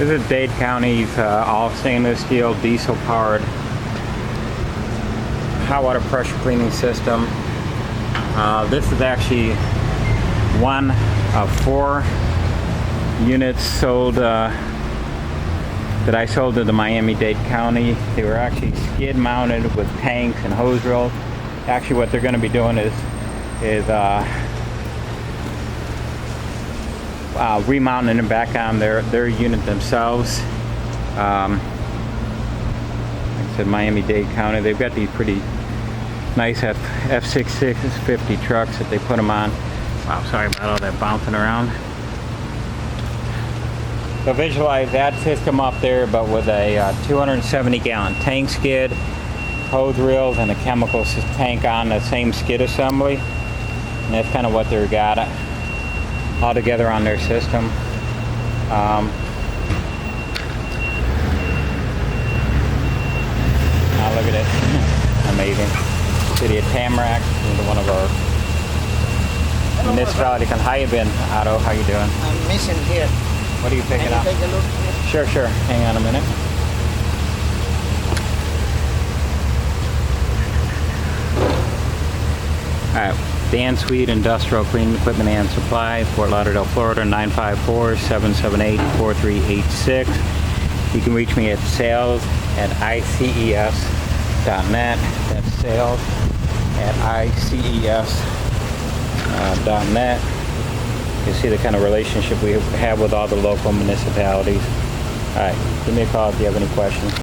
This is Dade County's all stainless steel diesel powered hot water pressure cleaning system. This is actually one of 4 units sold that I sold to the Miami-Dade County. They were actually skid mounted with tanks and hose reels. Actually what they're going to be doing is remounting them back on their unit themselves. Like I said, Miami-Dade County, they've got these pretty nice F6650 trucks that they put them on. Wow, sorry about all that bouncing around. So visualize that system up there, but with a 270-gallon tank skid, hose reels, and a chemical tank on the same skid assembly. And that's kind of what they've got all together on their system. Now look at it. Amazing. City of Tamarac, one of our municipality. How you been, Otto? How you doing? I'm missing here. What are you picking up? Can you take a look here? Sure. Hang on a minute. Alright, Dan Swede Industrial Cleaning Equipment and Supply, Fort Lauderdale, Florida, 954-778-4386. You can reach me at sales@ices.net. That's sales@ices.net. You see the kind of relationship we have with all the local municipalities. Alright, give me a call if you have any questions.